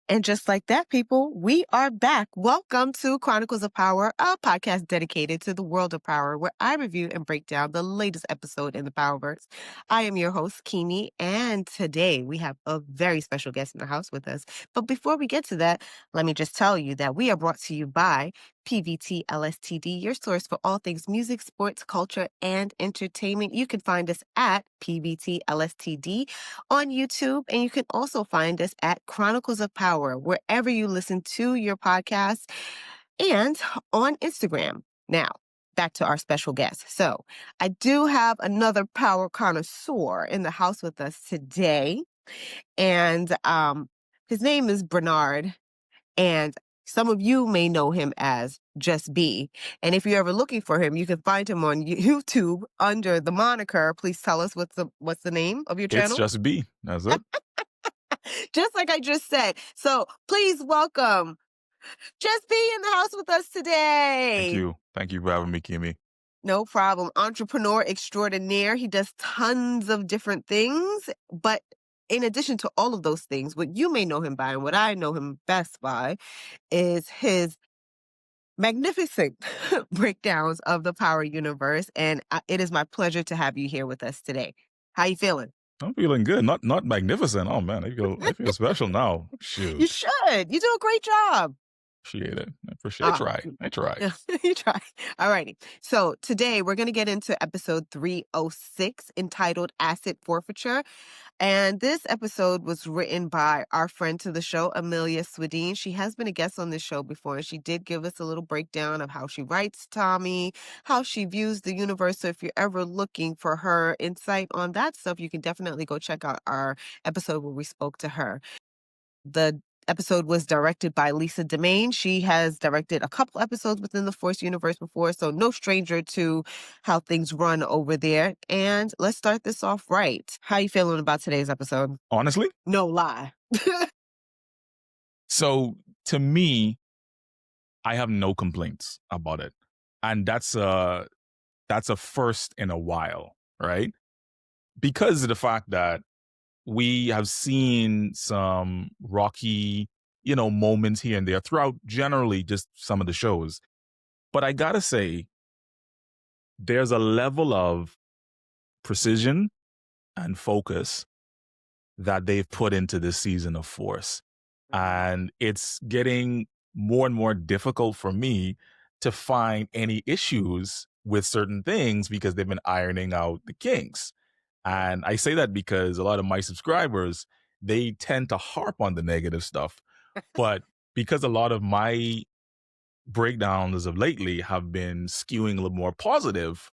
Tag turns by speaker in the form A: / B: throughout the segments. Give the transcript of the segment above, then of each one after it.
A: And just like that, people, we are back. Welcome to Chronicles of Power, a podcast dedicated to the world of power, where I review and break down the latest episode in the Powerverse. I am your host, Keemie, and today we have a very special guest in the house with us. But before we get to that, let me just tell you that we are brought to you by PVT LSTD, your source for all things music, sports, culture, and entertainment. You can find us at PVT LSTD on YouTube, and you can also find us at Chronicles of Power, wherever you listen to your podcasts, and on Instagram. Now, back to our special guest. So, I do have another power connoisseur in the house with us today, and his name is Bernard, and some of you may know him as Just B. And if you're ever looking for him, you can find him on YouTube under the moniker. Please tell us what's the name of your
B: It's
A: channel?
B: Just B. That's it.
A: Just like I just said. So please welcome Just B in the house with us today.
B: Thank you. Thank you for having me, Keemie.
A: No problem. Entrepreneur extraordinaire. He does tons of different things. But in addition to all of those things, what you may know him by and what I know him best by is his magnificent breakdowns of the power universe. And it is my pleasure to have you here with us today. How you feeling?
B: I'm feeling good. Not magnificent. Oh man, I feel special now. Shoot.
A: You should. You do a great job.
B: Appreciate it. I try.
A: You try. All righty. So today we're going to get into episode 306 entitled Asset Forfeiture. And this episode was written by our friend to the show, Amelia Swedeen. She has been a guest on this show before, and she did give us a little breakdown of how she writes Tommy, how she views the universe. So if you're ever looking for her insight on that stuff, you can definitely go check out our episode where we spoke to her. The episode was directed by Lisa Demain. She has directed a couple episodes within the Force universe before, so no stranger to how things run over there. And let's start this off right. How you feeling about today's episode?
B: Honestly?
A: No lie.
B: So to me, I have no complaints about it. And that's a first in a while, right? Because of the fact that we have seen some rocky, moments here and there throughout generally just some of the shows. But I gotta say, there's a level of precision and focus that they've put into this season of Force. And it's getting more and more difficult for me to find any issues with certain things because they've been ironing out the kinks. And I say that because a lot of my subscribers, they tend to harp on the negative stuff. But because a lot of my breakdowns as of lately have been skewing a little more positive,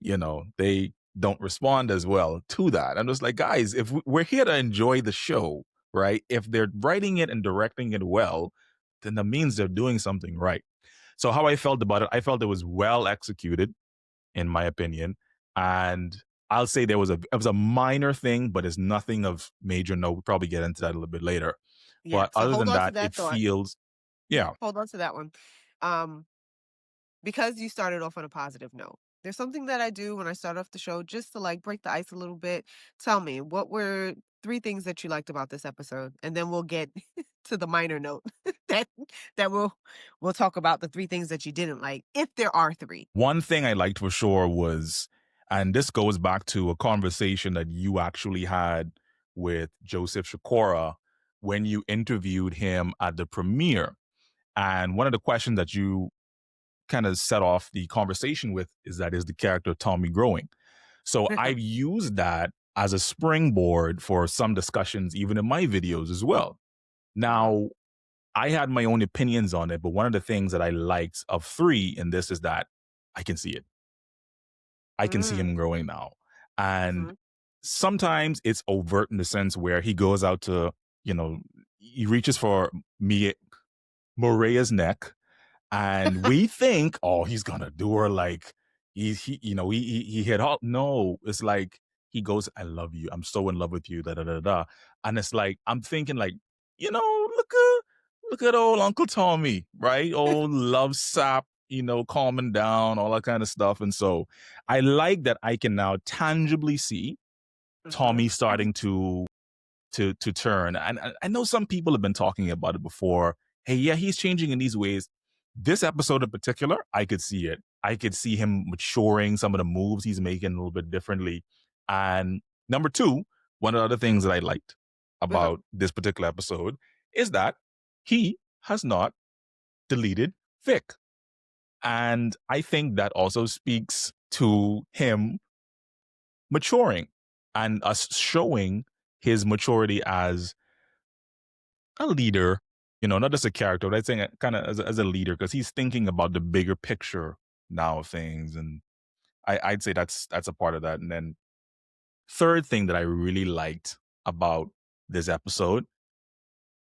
B: they don't respond as well to that. I'm just like, guys, if we're here to enjoy the show, right? If they're writing it and directing it well, then that means they're doing something right. So how I felt about it, I felt it was well executed, in my opinion. And I'll say it was a minor thing, but it's nothing of major note. We'll probably get into that a little bit later.
A: Yeah.
B: But
A: So
B: other
A: hold
B: than
A: on to
B: that,
A: that
B: it
A: thought.
B: feels, yeah.
A: Hold on to that one. Because you started off on a positive note. There's something that I do when I start off the show just to like break the ice a little bit. Tell me, what were 3 things that you liked about this episode? And then we'll get to the minor note that we'll talk about the 3 things that you didn't like, if there are 3.
B: One thing I liked for sure was, and this goes back to a conversation that you actually had with Joseph Shakora when you interviewed him at the premiere. And one of the questions that you kind of set off the conversation with is the character of Tommy growing. So I've used that as a springboard for some discussions, even in my videos as well. Now, I had my own opinions on it, but one of the things that I liked of 3 in this is that I can see it. I can see him growing now. And sometimes it's overt in the sense where he goes out to, he reaches for Morea's neck, and we think, oh, he's gonna do her like he hit all. No, it's like he goes, I love you. I'm so in love with you. Da da da da. And it's like I'm thinking, like, look at old Uncle Tommy, right? Old love sap, calming down, all that kind of stuff. And so I like that I can now tangibly see Tommy starting to to turn. And I know some people have been talking about it before. Hey, yeah, he's changing in these ways. This episode in particular, I could see it. I could see him maturing, some of the moves he's making a little bit differently. And number two, one of the other things that I liked about this particular episode is that he has not deleted Vic. And I think that also speaks to him maturing and us showing his maturity as a leader, not just a character, but I think kind of as a leader, because he's thinking about the bigger picture now of things. And I'd say that's a part of that. And then third thing that I really liked about this episode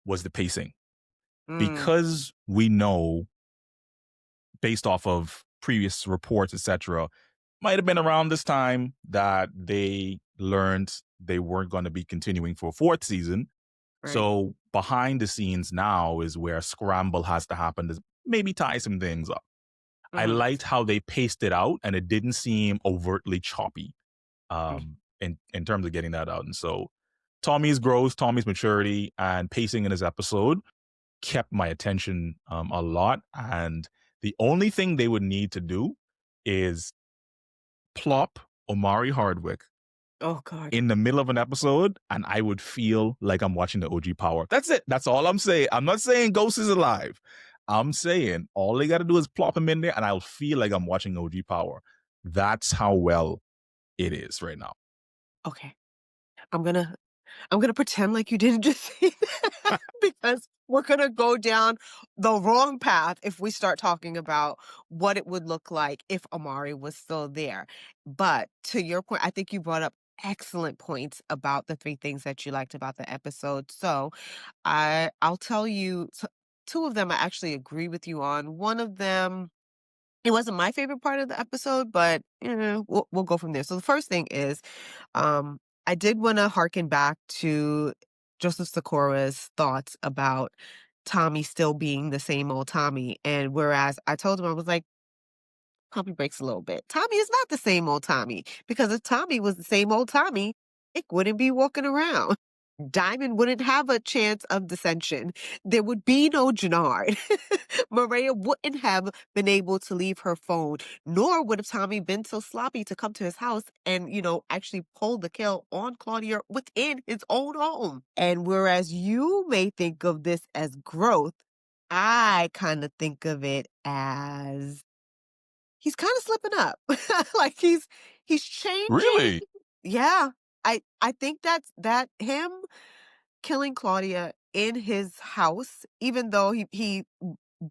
B: was the pacing. Because we know, based off of previous reports, etc., might have been around this time that they learned they weren't going to be continuing for a fourth season.
A: Right.
B: So behind the scenes now is where a scramble has to happen to maybe tie some things up. I liked how they paced it out, and it didn't seem overtly choppy in terms of getting that out. And so Tommy's growth, Tommy's maturity, and pacing in his episode kept my attention a lot. And the only thing they would need to do is plop Omari Hardwick
A: Oh God.
B: in the middle of an episode, and I would feel like I'm watching the OG Power. That's it. That's all I'm saying. I'm not saying Ghost is alive. I'm saying all they got to do is plop him in there, and I'll feel like I'm watching OG Power. That's how well it is right now.
A: Okay. I'm gonna pretend like you didn't just say that because we're gonna go down the wrong path if we start talking about what it would look like if Amari was still there. But to your point, I think you brought up excellent points about the three things that you liked about the episode. So I'll tell you two of them I actually agree with you on. One of them, it wasn't my favorite part of the episode, but we'll go from there. So the first thing is, um, I did want to harken back to Joseph Sikora's thoughts about Tommy still being the same old Tommy. And whereas I told him, I was like, pump your brakes a little bit. Tommy is not the same old Tommy, because if Tommy was the same old Tommy, Nick wouldn't be walking around. Diamond wouldn't have a chance of dissension. There would be no Jannard. Maria wouldn't have been able to leave her phone, nor would have Tommy been so sloppy to come to his house and, actually pull the kill on Claudia within his own home. And whereas you may think of this as growth, I kind of think of it as he's kind of slipping up. Like he's changing.
B: Really?
A: Yeah. I think that him killing Claudia in his house, even though he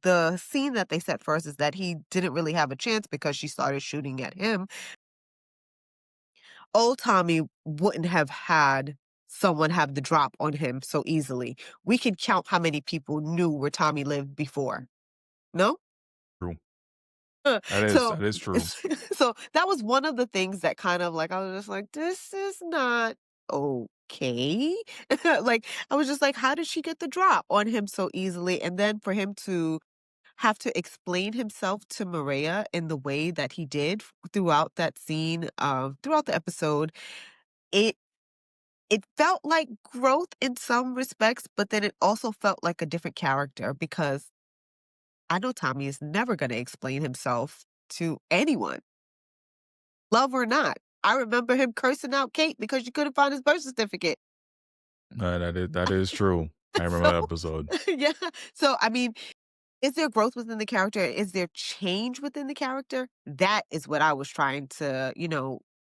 A: the scene that they set first is that he didn't really have a chance because she started shooting at him. Old Tommy wouldn't have had someone have the drop on him so easily. We can count how many people knew where Tommy lived before. No?
B: True.
A: Uh, so
B: That is true.
A: so that was one of the things that kind of like I was just like, this is not okay. Like I was just like, how did she get the drop on him so easily? And then for him to have to explain himself to Maria in the way that he did throughout that scene, throughout the episode, it it felt like growth in some respects, but then it also felt like a different character because I know Tommy is never going to explain himself to anyone, love or not. I remember him cursing out Kate because she couldn't find his birth certificate.
B: That is true. I remember that
A: So,
B: episode.
A: yeah. So, I mean, is there growth within the character? Is there change within the character? That is what I was trying to,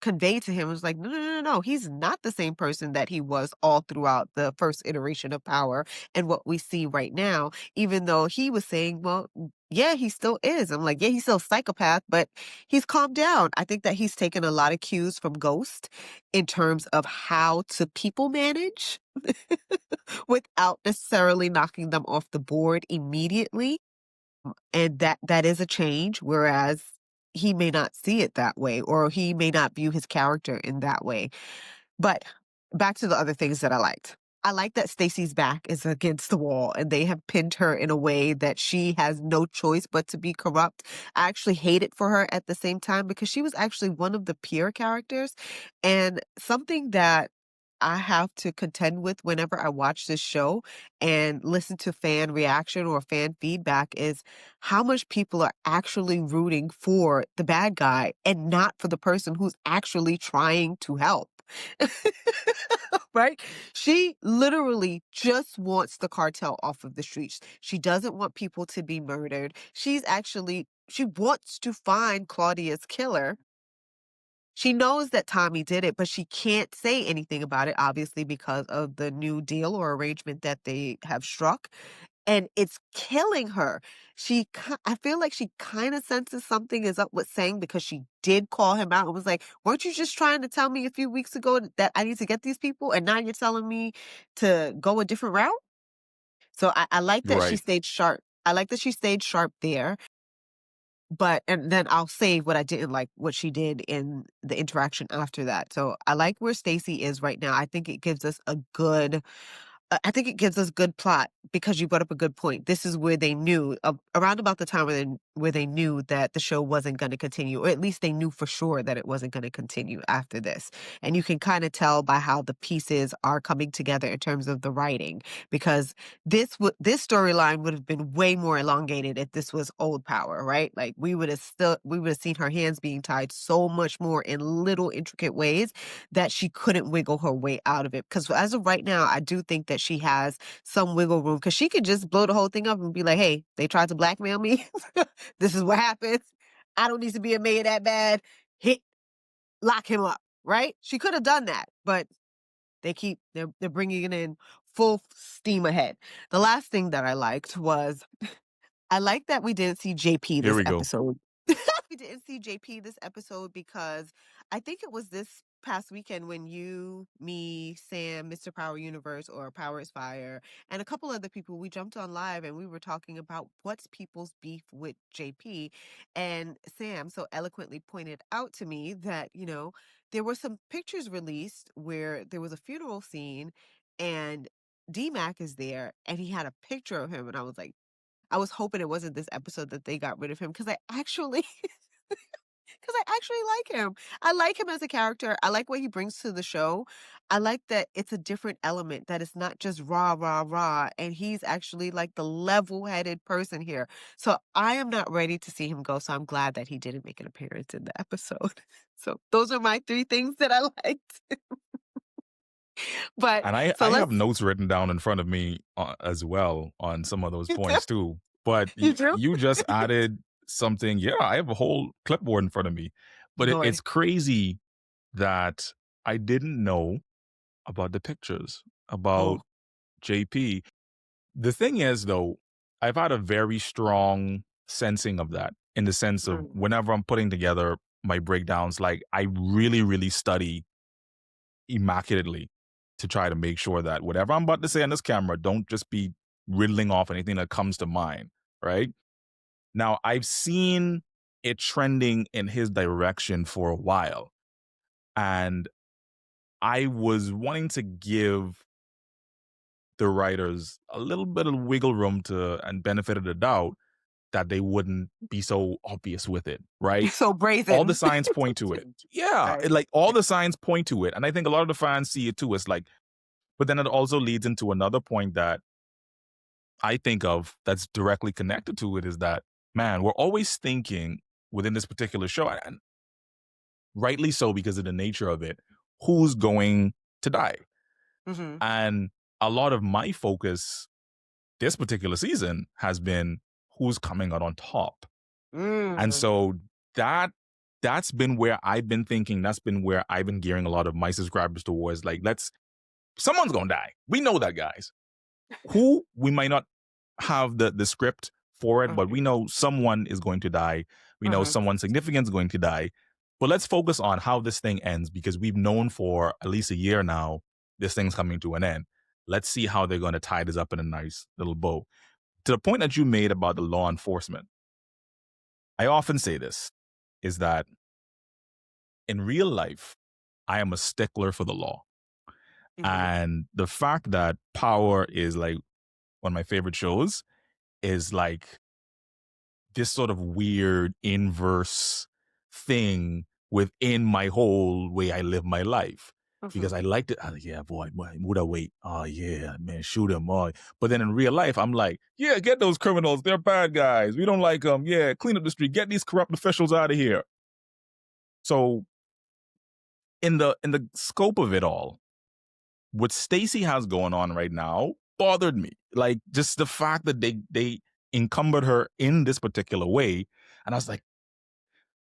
A: convey to him. It was like, no, no, no, no, no. He's not the same person that he was all throughout the first iteration of Power and what we see right now, even though he was saying, well, yeah, he still is. I'm like, yeah, he's still a psychopath, but he's calmed down. I think that he's taken a lot of cues from Ghost in terms of how to people manage without necessarily knocking them off the board immediately. And that is a change, whereas he may not see it that way, or he may not view his character in that way. But back to the other things that I liked. I like that Stacey's back is against the wall and they have pinned her in a way that she has no choice but to be corrupt. I actually hate it for her at the same time because she was actually one of the peer characters, and something that I have to contend with whenever I watch this show and listen to fan reaction or fan feedback is how much people are actually rooting for the bad guy and not for the person who's actually trying to help. Right? She literally just wants the cartel off of the streets. She doesn't want people to be murdered. She wants to find Claudia's killer. She knows that Tommy did it, but she can't say anything about it, obviously, because of the new deal or arrangement that they have struck. And it's killing her. I feel like she kind of senses something is up with Sang because she did call him out and was like, weren't you just trying to tell me a few weeks ago that I need to get these people? And now you're telling me to go a different route? So I like that she
B: Right.
A: stayed sharp. I like that she stayed sharp there. And then I'll say what I didn't like, what she did in the interaction after that. So I like where Stacey is right now. I think it gives us I think it gives us good plot because you brought up a good point. This is where they knew around about the time where they knew that the show wasn't going to continue, or at least they knew for sure that it wasn't going to continue after this. And you can kind of tell by how the pieces are coming together in terms of the writing, because this storyline would have been way more elongated if this was old Power, right? Like we would have seen her hands being tied so much more in little intricate ways that she couldn't wiggle her way out of it. Because as of right now, I do think that she has some wiggle room because she could just blow the whole thing up and be like, hey, they tried to blackmail me. This is what happens. I don't need to be a mayor that bad. Lock him up, right? She could have done that, but they're bringing it in full steam ahead. The last thing that I liked was I like that we didn't see JP
B: Here
A: this
B: we go.
A: episode. We didn't see JP this episode because I think it was this past weekend when you, me, Sam, Mr. Power Universe or Power is Fire, and a couple other people, we jumped on live and we were talking about what's people's beef with JP. And Sam so eloquently pointed out to me that, there were some pictures released where there was a funeral scene and D-Mac is there and he had a picture of him. And I was like, I was hoping it wasn't this episode that they got rid of him because I actually because I actually like him. I like him as a character. I like what he brings to the show. I like that it's a different element, that it's not just rah, rah, rah. And he's actually like the level headed person here. So I am not ready to see him go. So I'm glad that he didn't make an appearance in the episode. So those are my three things that I liked. But
B: And I
A: so
B: have
A: let's.
B: notes written down in front of me as well on some of those
A: You do?
B: points too. But
A: You do?
B: you just added something. Yeah, I have a whole clipboard in front of me. But
A: Lord.
B: it's crazy that I didn't know about the pictures about
A: Oh.
B: JP. The thing is, though, I've had a very strong sensing of that in the sense of
A: Mm.
B: whenever I'm putting together my breakdowns, like I really, really study immaculately to try to make sure that whatever I'm about to say on this camera don't just be riddling off anything that comes to mind, right? Now, I've seen it trending in his direction for a while, and I was wanting to give the writers a little bit of wiggle room and benefit of the doubt that they wouldn't be so obvious with it, right?
A: So
B: All the
A: brazen.
B: signs point to it. Yeah,
A: Right.
B: like all the signs point to it. And I think a lot of the fans see it too. It's like, but then it also leads into another point that I think of that's directly connected to it is that, man, we're always thinking within this particular show, and rightly so because of the nature of it, who's going to die.
A: Mm-hmm.
B: And a lot of my focus this particular season has been who's coming out on top. And
A: Mm.
B: so that's been where I've been thinking, that's been where I've been gearing a lot of my subscribers towards. Like, someone's gonna die. We know that, guys. Who we might not have the script for it, but we know someone is going to die. We know
A: Uh-huh.
B: someone significant is going to die. But let's focus on how this thing ends because we've known for at least a year now this thing's coming to an end. Let's see how they're going to tie this up in a nice little bow. To the point that you made about the law enforcement, I often say this is that in real life, I am a stickler for the law.
A: Mm-hmm.
B: And the fact that Power is like one of my favorite shows is like this sort of weird inverse thing within my whole way I live my life. because I liked it. I was like, yeah, boy, would I wait? Oh, yeah, man, shoot him. Oh. But then in real life, I'm like, yeah, get those criminals. They're bad guys. We don't like them. Yeah, clean up the street. Get these corrupt officials out of here. So in the scope of it all, what Stacey has going on right now bothered me. Like, just the fact that they encumbered her in this particular way. And I was like,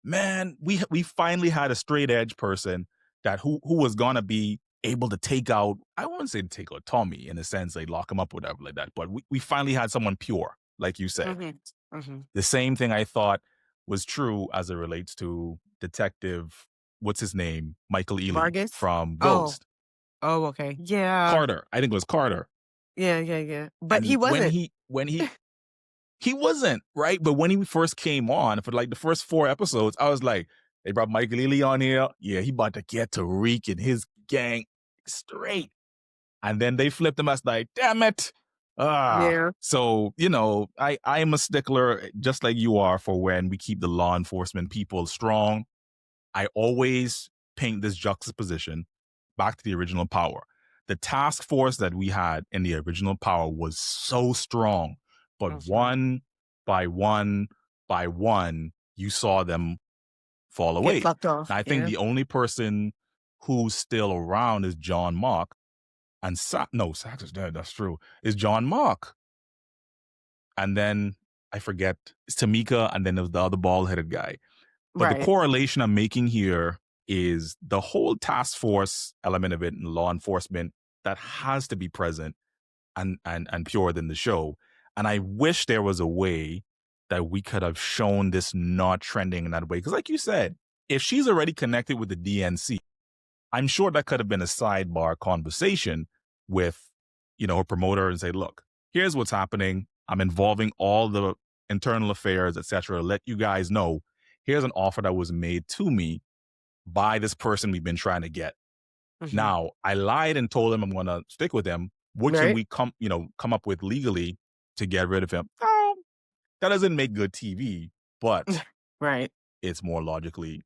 B: man, we finally had a straight edge person that who was gonna be able to take out, I wouldn't say take out Tommy in a sense, like lock him up or whatever like that, but we finally had someone pure, like you said. The same thing I thought was true as it relates to Detective, what's his name? Michael Ealy
A: Vargas?
B: from
A: Oh.
B: Ghost.
A: Oh, okay. Yeah.
B: Carter. I think it was Carter.
A: Yeah. But he
B: And
A: wasn't.
B: when he wasn't, right? But when he first came on for like the first 4 episodes, I was like, they brought Michael Ealy on here. Yeah, he about to get Tariq and his gang straight. And then they flipped him. I was like, damn it.
A: Yeah.
B: So, I am a stickler, just like you are, for when we keep the law enforcement people strong. I always paint this juxtaposition back to the original Power. The task force that we had in the original Power was so strong, but one by one by one, you saw them fall
A: Get
B: away.
A: fucked off.
B: And I think the only person who's still around is John Mark. And Sax is dead, that's true, is John Mark. And then I forget, it's Tamika, and then there was the other bald-headed guy. But the correlation I'm making here is the whole task force element of it and law enforcement that has to be present and pure than the show. And I wish there was a way that we could have shown this not trending in that way. Because like you said, if she's already connected with the DNC, I'm sure that could have been a sidebar conversation with, her promoter and say, look, here's what's happening. I'm involving all the internal affairs, etc. Let you guys know. Here's an offer that was made to me by this person we've been trying to get. Now, I lied and told him I'm going to stick with him. What can we come up with legally to get rid of him? Oh, that doesn't make good TV, but it's more logically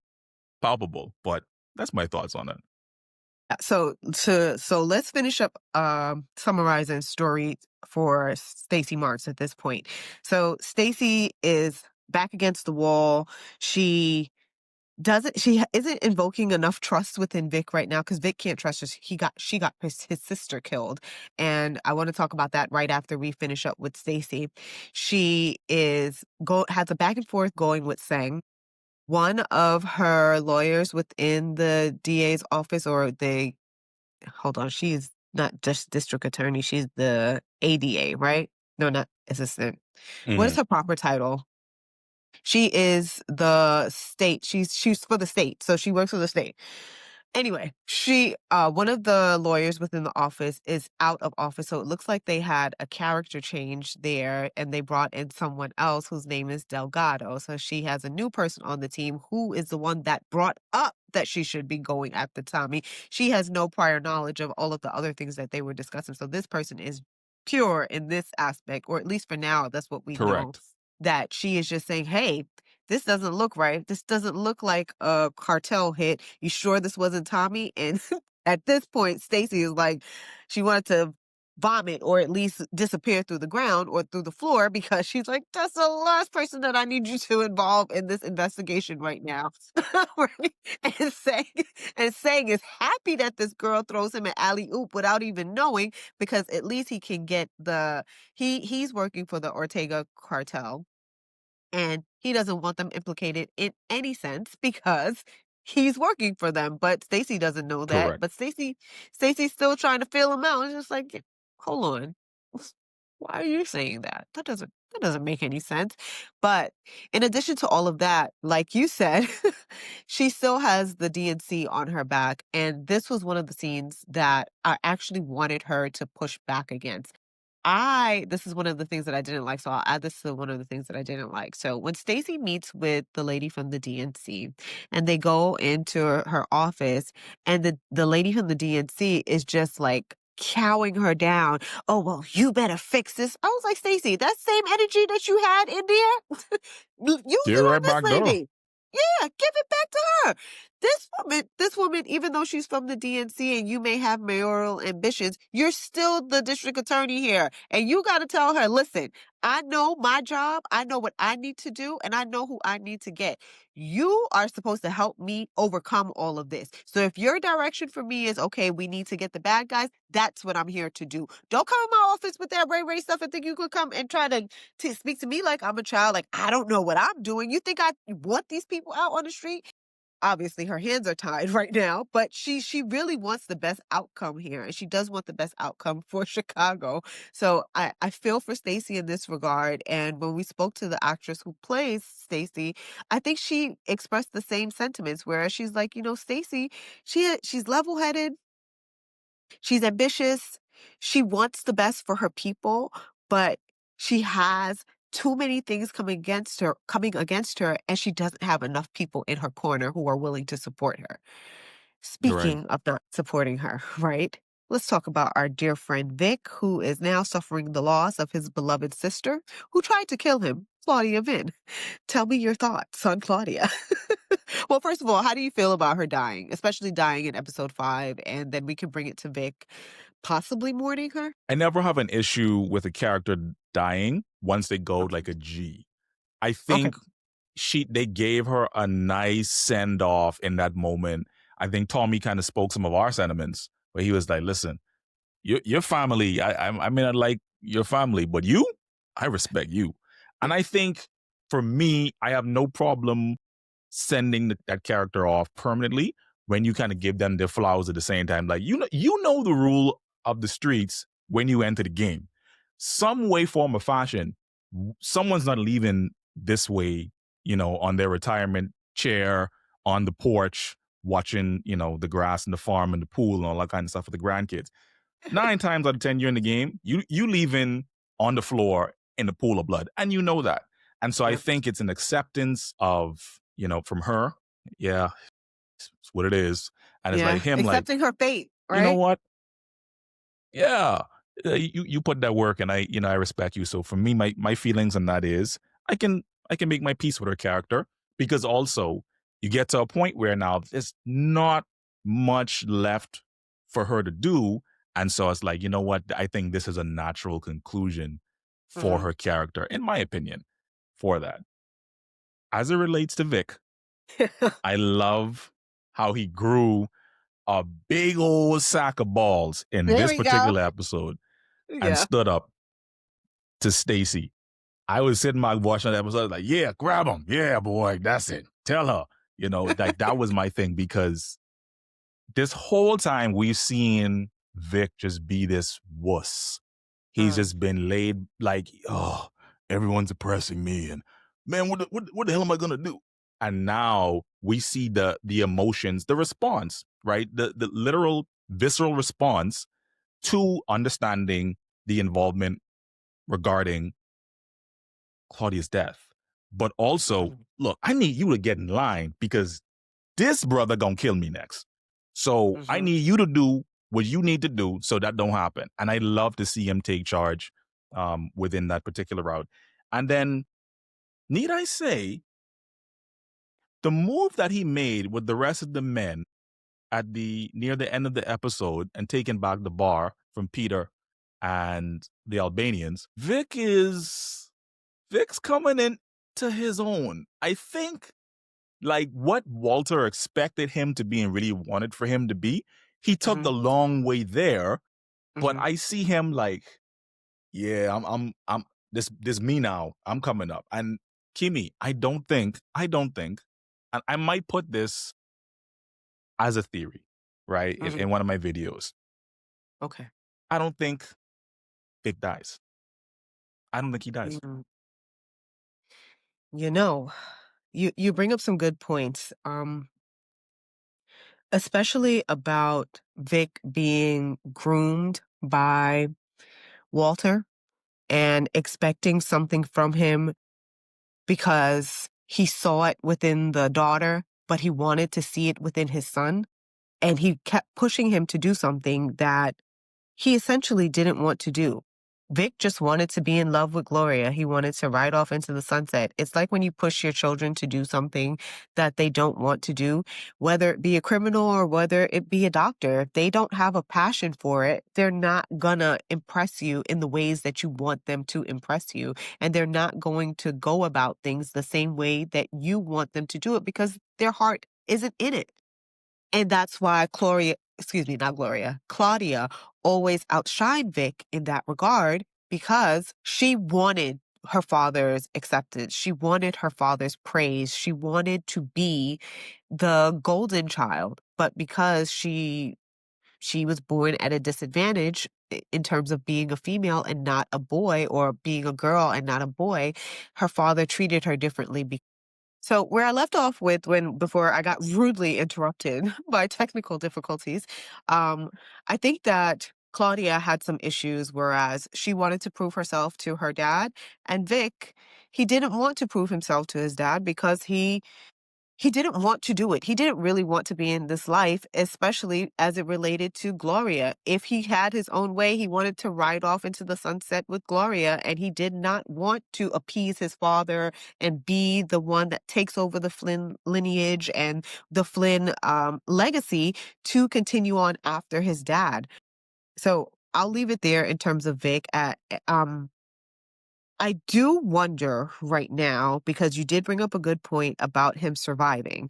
B: palpable. But that's my thoughts on it.
A: So let's finish up summarizing story for Stacey Marks at this point. So Stacey is back against the wall. She isn't invoking enough trust within Vic right now because Vic can't trust her. She got his sister killed. And I want to talk about that right after we finish up with Stacey. She has a back and forth going with Sang. One of her lawyers within the DA's office, she's not just district attorney, she's the ADA, right? No, not assistant. What is her proper title? She is the state. She's for the state, so she works for the state. Anyway, one of the lawyers within the office is out of office, so it looks like they had a character change there, and they brought in someone else whose name is Delgado. So she has a new person on the team who is the one that brought up that she should be going after Tommy. She has no prior knowledge of all of the other things that they were discussing. So this person is pure in this aspect, or at least for now, that's what we know. That she is just saying, hey, this doesn't look right. This doesn't look like a cartel hit. You sure this wasn't Tommy? And at this point, Stacey is like, she wanted to vomit or at least disappear through the ground or through the floor because she's like, that's the last person that I need you to involve in this investigation right now. Right? And saying is happy that this girl throws him an alley-oop without even knowing, because at least he can get he's working for the Ortega cartel. And he doesn't want them implicated in any sense because he's working for them. But Stacey doesn't know that.
B: Correct.
A: But Stacey's still trying to feel him out. It's just like, hold on. Why are you saying that? That doesn't make any sense. But in addition to all of that, like you said, she still has the DNC on her back. And this was one of the scenes that I actually wanted her to push back against. This is one of the things that I didn't like, so I'll add this to one of the things that I didn't like. So when Stacey meets with the lady from the DNC and they go into her office, and the lady from the DNC is just like cowing her down. Oh, well, you better fix this. I was like, Stacey, that same energy that you had in there, use it on this lady. Yeah, give it back to her. this woman, even though she's from the DNC and you may have mayoral ambitions, you're still the district attorney here. And you got to tell her, listen, I know my job, I know what I need to do, and I know who I need to get. You are supposed to help me overcome all of this. So if your direction for me is, okay, we need to get the bad guys, that's what I'm here to do. Don't come in my office with that Ray stuff and think you could come and try to speak to me like I'm a child, like I don't know what I'm doing. You think I want these people out on the street? Obviously her hands are tied right now, but she really wants the best outcome here, and she does want the best outcome for Chicago. So I feel for Stacey in this regard. And when we spoke to the actress who plays Stacey, I think she expressed the same sentiments, whereas she's like, Stacey, she's level-headed, she's ambitious, she wants the best for her people, but she has too many things coming against her, and she doesn't have enough people in her corner who are willing to support her.
B: You're right.
A: Speaking of not supporting her, right? Let's talk about our dear friend Vic, who is now suffering the loss of his beloved sister, who tried to kill him, Claudia Vin. Tell me your thoughts on Claudia. Well, first of all, how do you feel about her dying, especially dying in episode 5? And then we can bring it to Vic, possibly mourning her.
B: I never have an issue with a character dying once they go like a G. I
A: Okay.
B: think they gave her a nice send off in that moment. I think Tommy kind of spoke some of our sentiments where he was like, listen, your family, I may not like your family, but I respect you. And I think for me, I have no problem sending that character off permanently when you kind of give them their flowers at the same time. Like, you know the rule of the streets when you enter the game. Some way, form, or fashion, someone's not leaving this way, on their retirement chair, on the porch, watching, the grass and the farm and the pool and all that kind of stuff with the grandkids. 9 times out of 10, you're in the game, you leaving on the floor in the pool of blood. And you know that. And so I think it's an acceptance of, from her. Yeah, it's what it is. And it's like him,
A: accepting her fate, right?
B: You know what? Yeah, you put that work, and I respect you. So for me, my feelings on that is I can make my peace with her character, because also you get to a point where now there's not much left for her to do, and so it's like, you know what? I think this is a natural conclusion for her character, in my opinion, for that. As it relates to Vic, I love how he grew a big old sack of balls in
A: There
B: this
A: we go.
B: particular episode and stood up to Stacey. I was sitting back watching that episode like, yeah, grab him. Yeah, boy, that's it. Tell her. Like that was my thing, because this whole time we've seen Vic just be this wuss. He's just been laid like, oh, everyone's oppressing me, and man, what the hell am I gonna do? And now we see the emotions, the response, right? The literal visceral response to understanding the involvement regarding Claudia's death. But also, look, I need you to get in line, because this brother gonna kill me next. So I need you to do what you need to do so that don't happen. And I love to see him take charge within that particular route. And then, need I say, the move that he made with the rest of the men at near the end of the episode and taking back the bar from Peter and the Albanians, Vic's coming into his own. I think like what Walter expected him to be and really wanted for him to be, he took the long way there. But I see him like, yeah, I'm this me now. I'm coming up. And Keemie, I don't think, and I might put this as a theory, right? In one of my videos.
A: Okay.
B: I don't think Vic dies. I don't think he dies.
A: You bring up some good points. Especially about Vic being groomed by Walter and expecting something from him because he saw it within the daughter, but he wanted to see it within his son. And he kept pushing him to do something that he essentially didn't want to do. Vic just wanted to be in love with Gloria. He wanted to ride off into the sunset. It's like when you push your children to do something that they don't want to do, whether it be a criminal or whether it be a doctor. If they don't have a passion for it, they're not gonna impress you in the ways that you want them to impress you. And they're not going to go about things the same way that you want them to do it because their heart isn't in it. And that's why Claudia always outshined Vic in that regard because she wanted her father's acceptance. She wanted her father's praise. She wanted to be the golden child. But because she was born at a disadvantage in terms of being a female and not a boy, or being a girl and not a boy, her father treated her differently. So where I left off with before I got rudely interrupted by technical difficulties, I think that Claudia had some issues, whereas she wanted to prove herself to her dad, and Vic, he didn't want to prove himself to his dad because he didn't want to do it. He didn't really want to be in this life, especially as it related to Gloria. If he had his own way, he wanted to ride off into the sunset with Gloria, and he did not want to appease his father and be the one that takes over the Flynn lineage and the Flynn legacy to continue on after his dad. So I'll leave it there in terms of Vic. I do wonder right now, because you did bring up a good point about him surviving.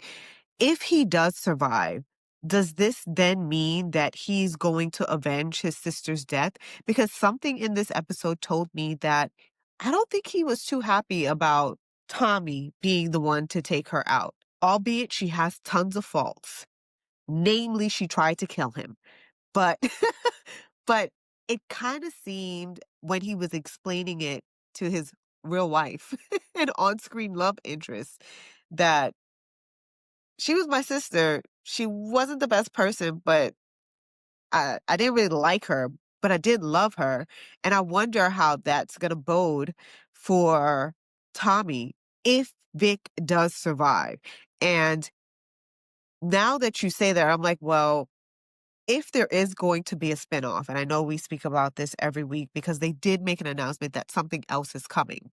A: If he does survive, does this then mean that he's going to avenge his sister's death? Because something in this episode told me that I don't think he was too happy about Tommy being the one to take her out, albeit she has tons of faults. Namely, she tried to kill him. But but it kind of seemed when he was explaining it to his real wife and on-screen love interest that she was my sister. She wasn't the best person, but I didn't really like her, but I did love her. And I wonder how that's going to bode for Tommy if Vic does survive. And now that you say that, I'm like, well, if there is going to be a spinoff, and I know we speak about this every week because they did make an announcement that something else is coming.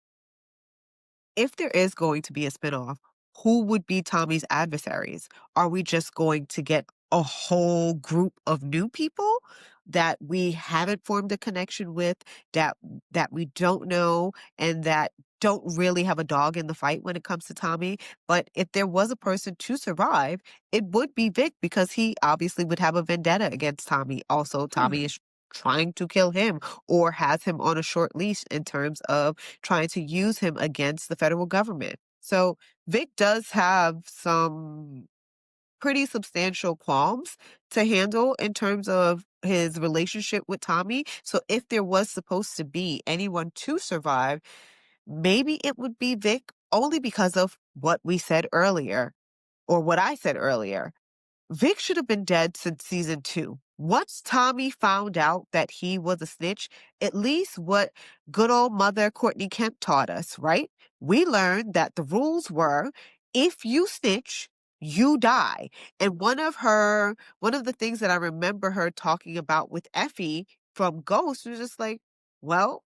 A: If there is going to be a spinoff, who would be Tommy's adversaries? Are we just going to get a whole group of new people that we haven't formed a connection with, that we don't know, and that don't really have a dog in the fight when it comes to Tommy? But if there was a person to survive, it would be Vic, because he obviously would have a vendetta against Tommy. Also, Tommy is trying to kill him or has him on a short leash in terms of trying to use him against the federal government. So Vic does have some pretty substantial qualms to handle in terms of his relationship with Tommy. So if there was supposed to be anyone to survive, maybe it would be Vic, only because of what we said earlier, or what I said earlier. Vic should have been dead since season 2. Once Tommy found out that he was a snitch, at least what good old mother Courtney Kemp taught us, right? We learned that the rules were, if you snitch, you die. And one of the things that I remember her talking about with Effie from Ghost was just like, well,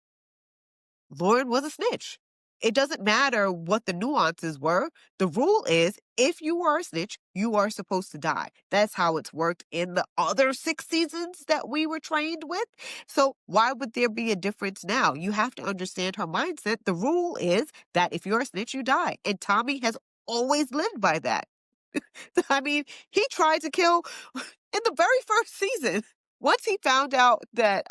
A: Lauren was a snitch. It doesn't matter what the nuances were. The rule is, if you are a snitch, you are supposed to die. That's how it's worked in the other 6 seasons that we were trained with. So why would there be a difference now? You have to understand her mindset. The rule is that if you're a snitch, you die. And Tommy has always lived by that. I mean, he tried to kill in the very first season. Once he found out that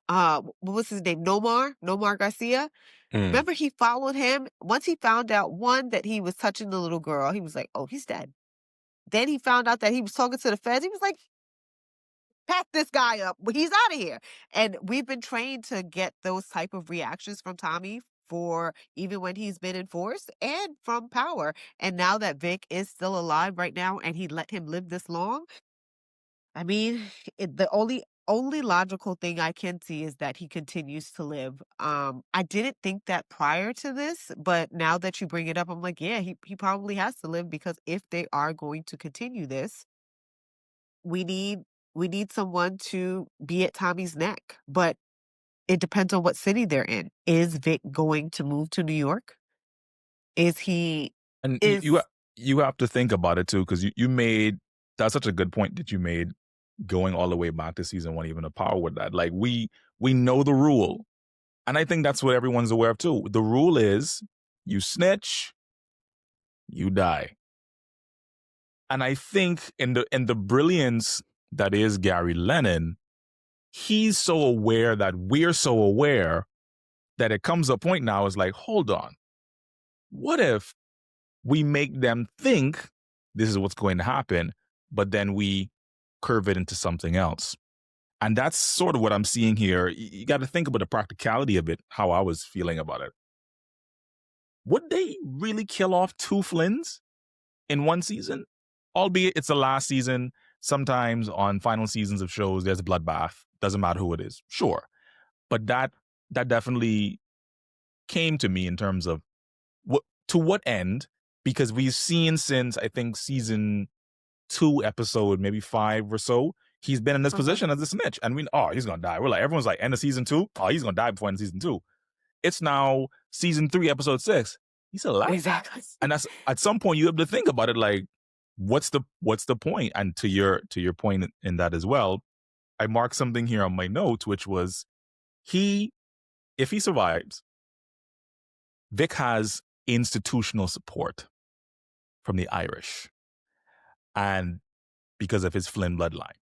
A: what was his name? Nomar Garcia.
C: Mm.
A: Remember, he followed him. Once he found out, one, that he was touching the little girl, he was like, oh, he's dead. Then he found out that he was talking to the feds. He was like, pack this guy up. He's out of here. And we've been trained to get those type of reactions from Tommy, for even when he's been enforced, and from Power. And now that Vic is still alive right now and he let him live this long, I mean, the only logical thing I can see is that he continues to live. I didn't think that prior to this, but now that you bring it up, I'm like, yeah, he probably has to live, because if they are going to continue this, we need we need someone to be at Tommy's neck. But it depends on what city they're in. Is Vic going to move to New York? Is he
B: And
A: is
B: you have to think about it too, because you made that's such a good point that you made, going all the way back to season one, even a power with that. Like we know the rule, and I think that's what everyone's aware of too. The rule is you snitch, you die. And I think in the brilliance that is Gary Lennon, he's so aware that we're so aware that it comes a point now is like, hold on, what if we make them think this is what's going to happen, but then we curve it into something else? And that's sort of what I'm seeing here. You got to think about the practicality of it, how I was feeling about it. Would they really kill off two Flynns in one season? Albeit it's the last season. Sometimes on final seasons of shows, there's a bloodbath. Doesn't matter who it is. Sure. But that definitely came to me in terms of to what end? Because we've seen since, I think, season 2, episode maybe 5 or so, he's been in this position as a snitch. And he's going to die. We're like, everyone's like, end of season 2? Oh, he's going to die before end of season 2. It's now season 3, episode 6. He's still alive.
A: exactly.
B: And that's, at some point, you have to think about it like, what's the point? And to your point in that as well, I marked something here on my notes, which was if he survives, Vic has institutional support from the Irish, and because of his Flynn bloodline.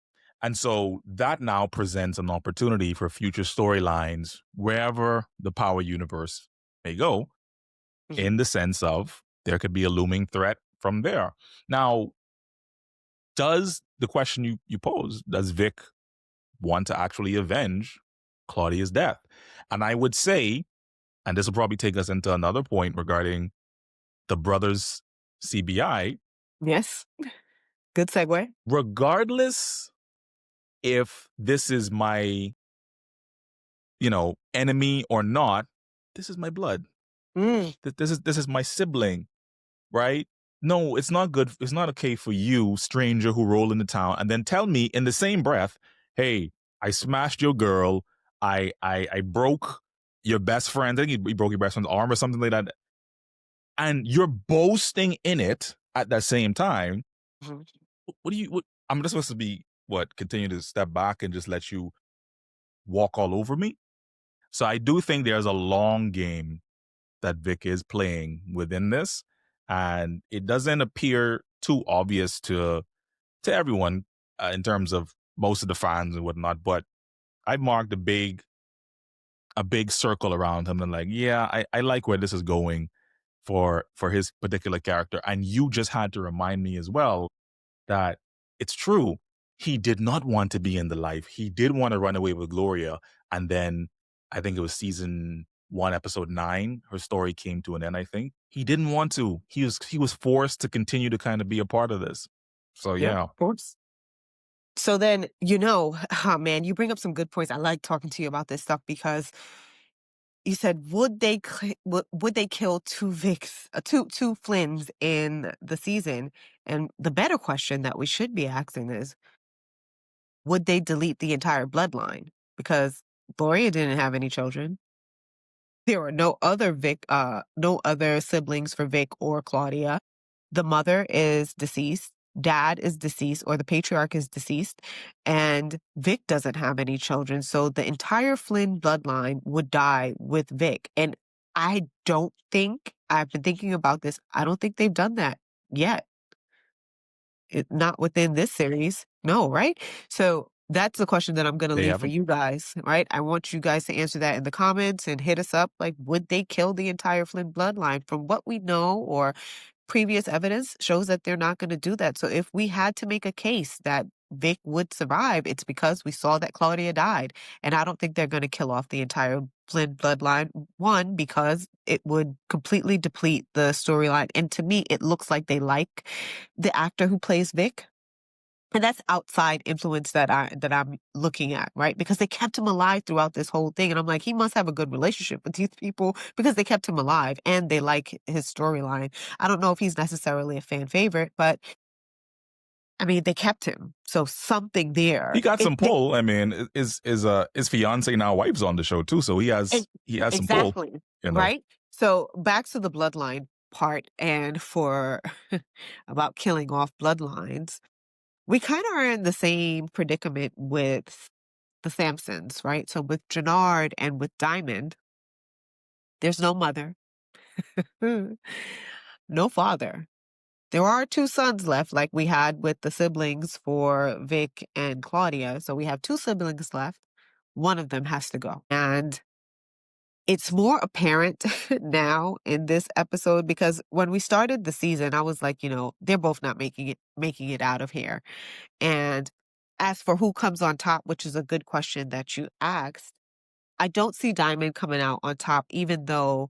B: And so that now presents an opportunity for future storylines wherever the Power universe may go, in the sense of there could be a looming threat from there. Now, does the question you pose, does Vic want to actually avenge Claudia's death? And I would say, and this will probably take us into another point regarding the brothers CBI.
A: Yes. Good segue.
B: Regardless if this is my, enemy or not, this is my blood. This is my sibling, right? No, it's not good. It's not okay for you, stranger who roll into town, and then tell me in the same breath, hey, I smashed your girl. I broke your best friend. I think he broke your best friend's arm or something like that. And you're boasting in it at that same time. I'm just supposed to be, continue to step back and just let you walk all over me? So I do think there's a long game that Vic is playing within this. And it doesn't appear too obvious to everyone in terms of most of the fans and whatnot. But I marked a big circle around him and like, yeah, I like where this is going for his particular character. And you just had to remind me as well that it's true. He did not want to be in the life. He did want to run away with Gloria. And then I think it was season 1, episode 9, her story came to an end, I think. He didn't want to. He was forced to continue to kind of be a part of this. So, yeah.
A: Of course. So then, man, you bring up some good points. I like talking to you about this stuff because you said, would they kill two Vicks, two Flynns in the season? And the better question that we should be asking is, would they delete the entire bloodline? Because Gloria didn't have any children. There were no other no other siblings for Vic or Claudia. The mother is deceased. Dad is deceased, or the patriarch is deceased, and Vic doesn't have any children. So the entire Flynn bloodline would die with Vic. And I don't think, I've been thinking about this, I don't think they've done that yet. Not within this series. No, right? So that's the question that I'm going to leave for you guys, right? I want you guys to answer that in the comments and hit us up. Like, would they kill the entire Flynn bloodline? From what we know or previous evidence shows that they're not going to do that. So if we had to make a case that Vic would survive, it's because we saw that Claudia died. And I don't think they're going to kill off the entire Flynn bloodline. One, because it would completely deplete the storyline. And to me, it looks like they like the actor who plays Vic. And that's outside influence that I'm looking at, right? Because they kept him alive throughout this whole thing. And I'm like, he must have a good relationship with these people because they kept him alive and they like his storyline. I don't know if he's necessarily a fan favorite, but I mean, they kept him, so something there.
B: He got some pull. I mean, his fiance now wife's on the show too, so he has some pull.
A: Exactly,
B: You know,
A: right? So back to the bloodline part, and for about killing off bloodlines, we kind of are in the same predicament with the Samsons, right? So with Jannard and with Diamond, there's no mother, no father. There are two sons left, like we had with the siblings for Vic and Claudia. So we have two siblings left. One of them has to go. And it's more apparent now in this episode because when we started the season, I was like, they're both not making it out of here. And as for who comes on top, which is a good question that you asked, I don't see Diamond coming out on top, even though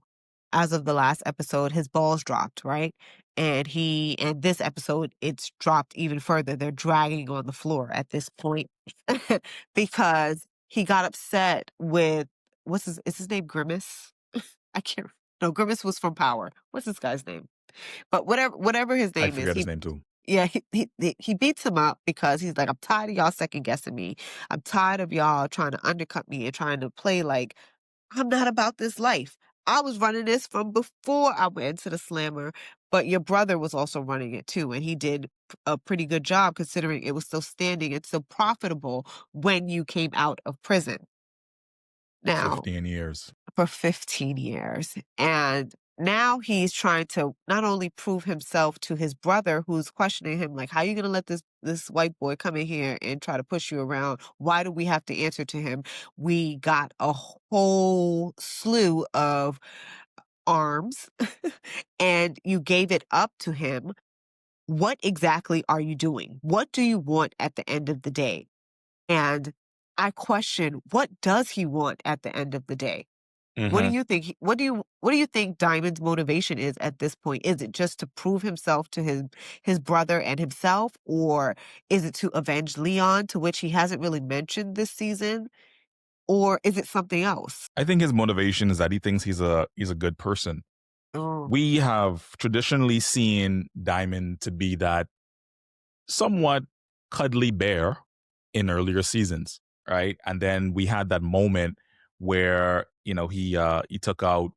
A: as of the last episode, his balls dropped, right? And this episode, it's dropped even further. They're dragging on the floor at this point because he got upset with, is his name Grimace? I can't, no, Grimace was from Power. What's this guy's name? But whatever his
B: I
A: name is,
B: forget his name too.
A: yeah, he beats him up because he's like, I'm tired of y'all second guessing me. I'm tired of y'all trying to undercut me and trying to play like I'm not about this life. I was running this from before I went into the slammer, but your brother was also running it too, and he did a pretty good job considering it was still standing and still profitable when you came out of prison. Now,
B: 15 years.
A: for 15 years. And now he's trying to not only prove himself to his brother who's questioning him, like, how are you going to let this white boy come in here and try to push you around? Why do we have to answer to him? We got a whole slew of arms and you gave it up to him. What exactly are you doing? What do you want at the end of the day? And I question, what does he want at the end of the day? What do
B: Mm-hmm.
A: you think? What do you think Diamond's motivation is at this point? Is it just to prove himself to his brother and himself, or is it to avenge Leon, to which he hasn't really mentioned this season, or is it something else?
B: I think his motivation is that he thinks he's a good person.
A: Oh,
B: We have traditionally seen Diamond to be that somewhat cuddly bear in earlier seasons, right? And then we had that moment where he took out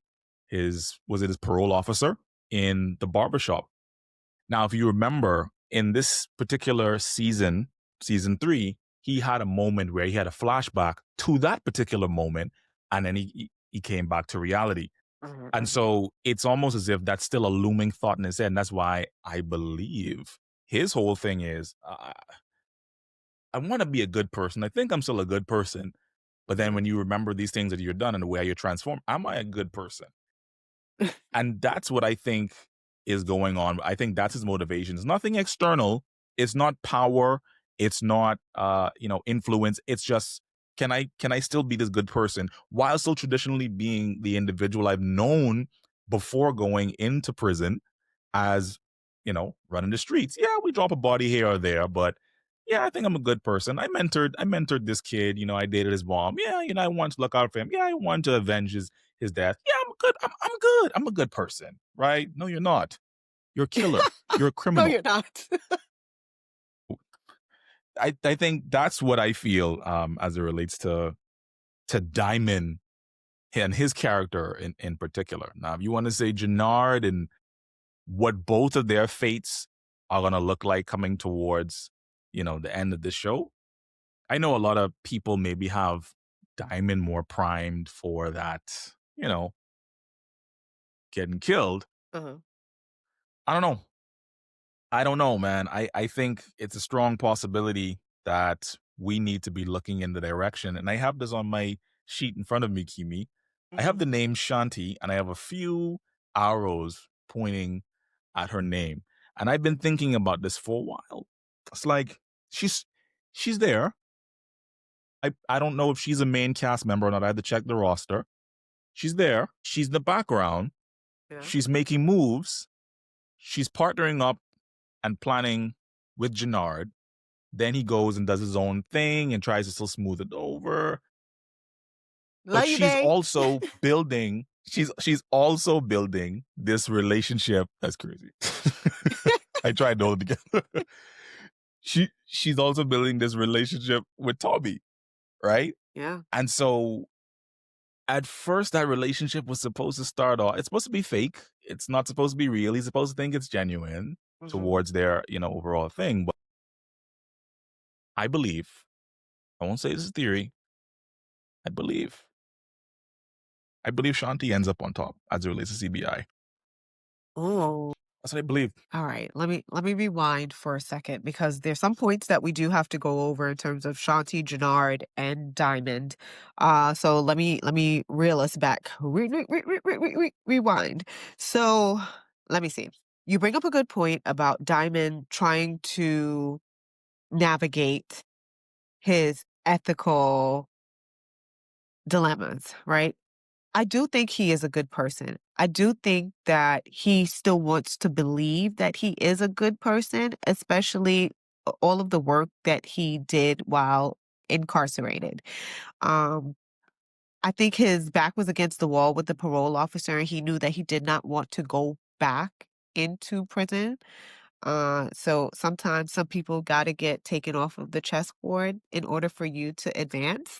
B: his parole officer in the barbershop. Now, if you remember, in this particular season 3, he had a moment where he had a flashback to that particular moment, and then he came back to reality. And so it's almost as if that's still a looming thought in his head. And that's why I believe his whole thing is, I want to be a good person. I think I'm still a good person. But then when you remember these things that you're done and the way you're transformed, am I a good person? And that's what I think is going on. I think that's his motivation. It's nothing external. It's not power. It's not influence. It's just, can I still be this good person while still traditionally being the individual I've known before going into prison as, running the streets. Yeah, we drop a body here or there, but yeah, I think I'm a good person. I mentored this kid, I dated his mom. Yeah, I want to look out for him. Yeah, I want to avenge his death. Yeah, I'm good. I'm good. I'm a good person, right? No, you're not. You're a killer. You're a
A: no,
B: criminal.
A: you're not.
B: I think that's what I feel as it relates to Diamond and his character in particular. Now, if you want to say Jannard and what both of their fates are going to look like coming towards, the end of the show, I know a lot of people maybe have Diamond more primed for that, getting killed.
A: Uh-huh.
B: I don't know, man. I think it's a strong possibility that we need to be looking in the direction. And I have this on my sheet in front of me, Keemie. I have the name Shanti, and I have a few arrows pointing at her name. And I've been thinking about this for a while. It's like she's there. I don't know if she's a main cast member or not. I had to check the roster. She's there. She's in the background.
A: Yeah.
B: She's making moves. She's partnering up and planning with Jannard. Then he goes and does his own thing and tries to still smooth it over. But she's also building. She's also building this relationship. That's crazy. I tried to hold it together. she's also building this relationship with Tommy, right?
A: Yeah.
B: And so at first that relationship was supposed to start off, it's supposed to be fake. It's not supposed to be real. He's supposed to think it's genuine
A: Hmm.
B: towards their, overall thing. But I believe, I won't say this is theory, I believe Shanti ends up on top as it relates to CBI.
A: Oh.
B: That's what I believe.
A: All right, let me rewind for a second because there's some points that we do have to go over in terms of Shanti, Jannard, and Diamond. So let me reel us back. Rewind. So let me see. You bring up a good point about Diamond trying to navigate his ethical dilemmas, right? I do think he is a good person. I do think that he still wants to believe that he is a good person, especially all of the work that he did while incarcerated. Um, I think his back was against the wall with the parole officer, and he knew that he did not want to go back into prison. So sometimes some people got to get taken off of the chessboard in order for you to advance.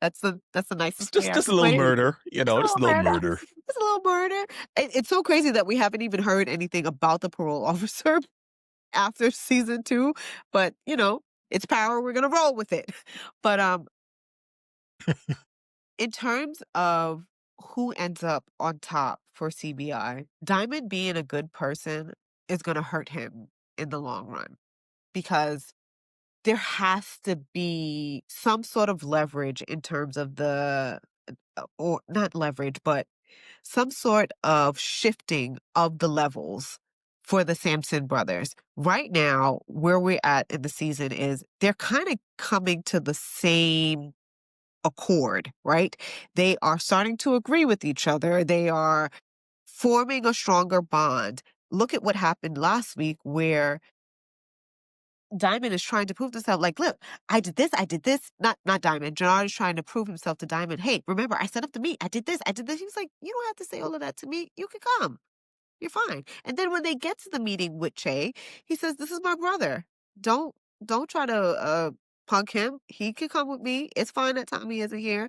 A: That's the
B: Just
A: nicest way
B: just,
A: I
B: just a
A: can
B: little
A: put it.
B: murder,
A: It's a
B: just
A: little
B: a little
A: murder.
B: murder.
A: It's a little murder. It's so crazy that we haven't even heard anything about the parole officer after season 2, but it's power. We're gonna roll with it. But in terms of who ends up on top for CBI, Diamond being a good person is gonna hurt him in the long run because there has to be some sort of leverage in terms of or not leverage, but some sort of shifting of the levels for the Samson brothers. Right now, where we're at in the season is they're kind of coming to the same accord, right? They are starting to agree with each other. They are forming a stronger bond. Look at what happened last week where Diamond is trying to prove to himself, like, look, I did this, I did this. Not Diamond. Gerard is trying to prove himself to Diamond. Hey, remember, I set up the meet. I did this, I did this. He was like, you don't have to say all of that to me. You can come. You're fine. And then when they get to the meeting with Che, he says, this is my brother. Don't don't try to punk him. He can come with me. It's fine that Tommy isn't here.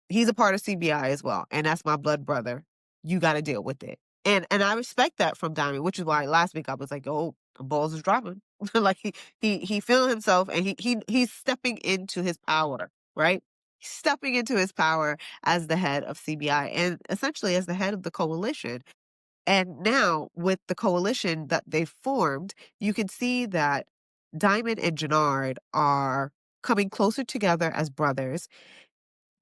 A: He's a part of CBI as well, and that's my blood brother. You got to deal with it. And I respect that from Diamond, which is why last week I was like, oh, the balls is dropping. Like he feeling himself, and he's stepping into his power, right? He's stepping into his power as the head of CBI and essentially as the head of the coalition. And now with the coalition that they've formed, you can see that Diamond and Jannard are coming closer together as brothers.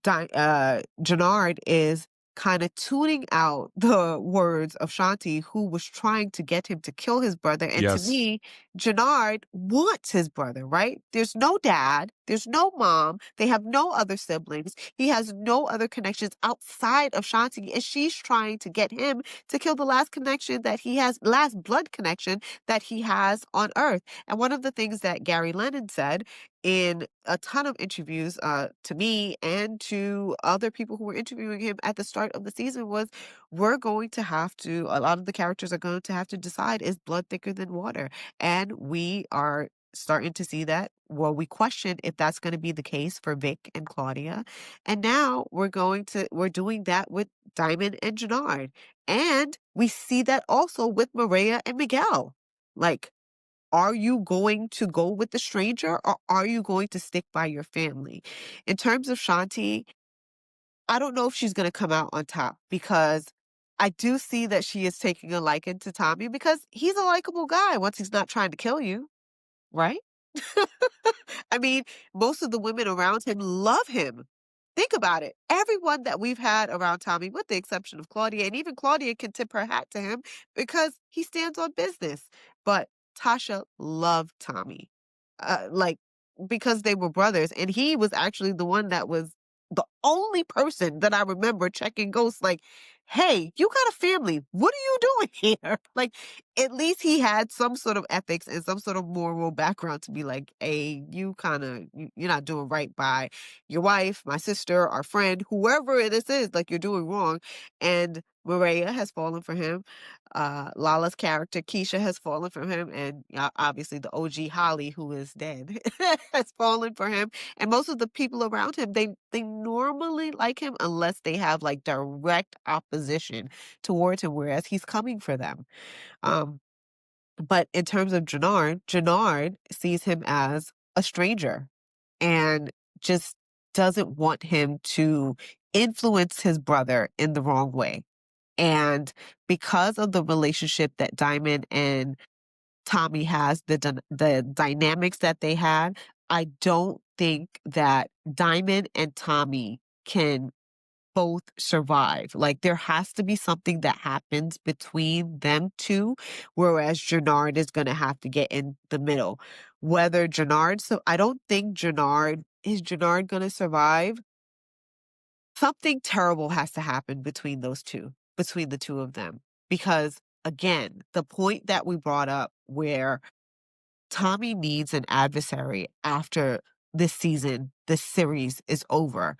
A: Jannard is kind of tuning out the words of Shanti, who was trying to get him to kill his brother. And to
B: Yes.
A: me, Jannard wants his brother, right? There's no dad, there's no mom, they have no other siblings. He has no other connections outside of Shanti, and she's trying to get him to kill the last connection that he has, last blood connection that he has on Earth. And one of the things that Gary Lennon said in a ton of interviews to me and to other people who were interviewing him at the start of the season was, we're going to have to, a lot of the characters are going to have to decide, is blood thicker than water? And we are starting to see that. Well, we question if that's going to be the case for Vic and Claudia. And now we're doing that with Diamond and Jannard. And we see that also with Maria and Miguel. Like, are you going to go with the stranger or are you going to stick by your family? In terms of Shanti, I don't know if she's going to come out on top because I do see that she is taking a liking to Tommy because he's a likable guy once he's not trying to kill you, right? I mean, most of the women around him love him. Think about it. Everyone that we've had around Tommy, with the exception of Claudia, and even Claudia can tip her hat to him because he stands on business. But Tasha loved Tommy, like because they were brothers, and he was actually the one that was the only person that I remember checking ghosts. Like, hey, you got a family. What are you doing here? Like, at least he had some sort of ethics and some sort of moral background to be like, hey, you're not doing right by your wife, my sister, our friend, whoever this is, like, you're doing wrong. And Maria has fallen for him. Lala's character, Keisha, has fallen for him. And obviously the OG Holly, who is dead, has fallen for him. And most of the people around him, they normally like him unless they have like direct opposition towards him, whereas he's coming for them. Um, but in terms of Jannard sees him as a stranger and just doesn't want him to influence his brother in the wrong way. And because of the relationship that Diamond and Tommy has, the dynamics that they had, I don't think that Diamond and Tommy can both survive. Like, there has to be something that happens between them two, whereas Jannard is going to have to get in the middle. Whether Jannard, so I don't think is Jannard going to survive? Something terrible has to happen between between the two of them. Because again, the point that we brought up where Tommy needs an adversary after this season, this series is over.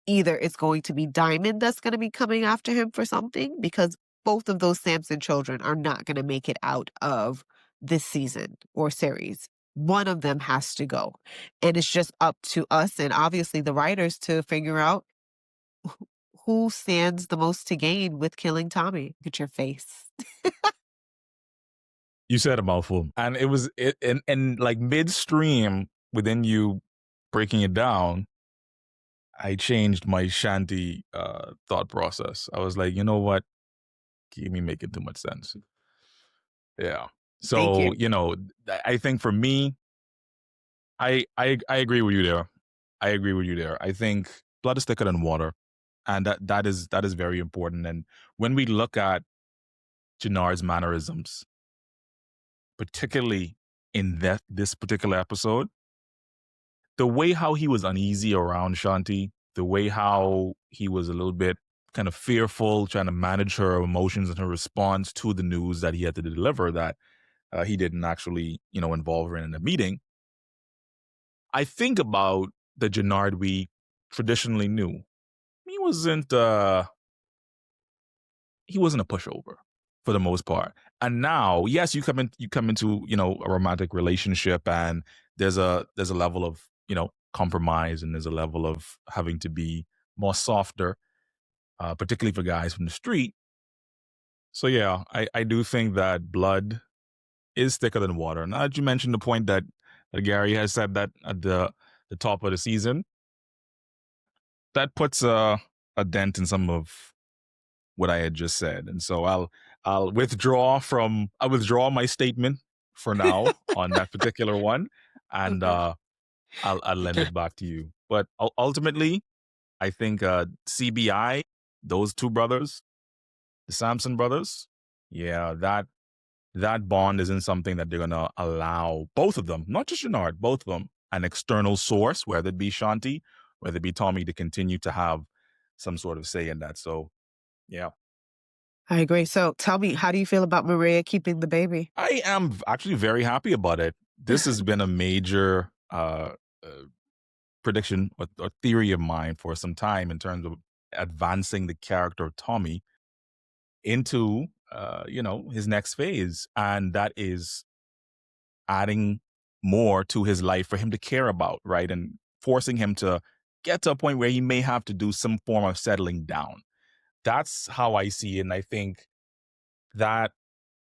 A: Either it's going to be Diamond that's going to be coming after him for something, because both of those Samson children are not going to make it out of this season or series. One of them has to go. And it's just up to us and obviously the writers to figure out who stands the most to gain with killing Tommy. Look at your face.
B: You said a mouthful, and it was and like midstream within you breaking it down, I changed my Shanti thought process. I was like, you know what, Keemie making too much sense. Yeah.
A: Thank
B: So
A: you.
B: I think for me, I agree with you there. I agree with you there. I think blood is thicker than water, and that is very important. And when we look at Jannard's mannerisms, particularly in this particular episode, the way how he was uneasy around Shanti, the way how he was a little bit kind of fearful, trying to manage her emotions and her response to the news that he had to deliver that he didn't actually, involve her in the meeting. I think about the Jannard we traditionally knew. He wasn't he wasn't a pushover for the most part. And now, yes, you come into, a romantic relationship and there's a level of, compromise, and there's a level of having to be more softer, particularly for guys from the street. So yeah, I do think that blood is thicker than water. Now that you mentioned the point that Gary has said that at the top of the season, that puts a dent in some of what I had just said. And so I'll withdraw my statement for now on that particular one, and
A: Okay.
B: I'll lend it back to you. But ultimately, I think CBI, those two brothers, the Samson brothers, yeah, that bond isn't something that they're gonna allow both of them, not just Jannard, both of them, an external source, whether it be Shanti, whether it be Tommy, to continue to have some sort of say in that. So yeah.
A: I agree. So tell me, how do you feel about Maria keeping the baby?
B: I am actually very happy about it. This has been a major prediction or theory of mine for some time in terms of advancing the character of Tommy into, his next phase. And that is adding more to his life for him to care about, right? And forcing him to get to a point where he may have to do some form of settling down. That's how I see it. And I think that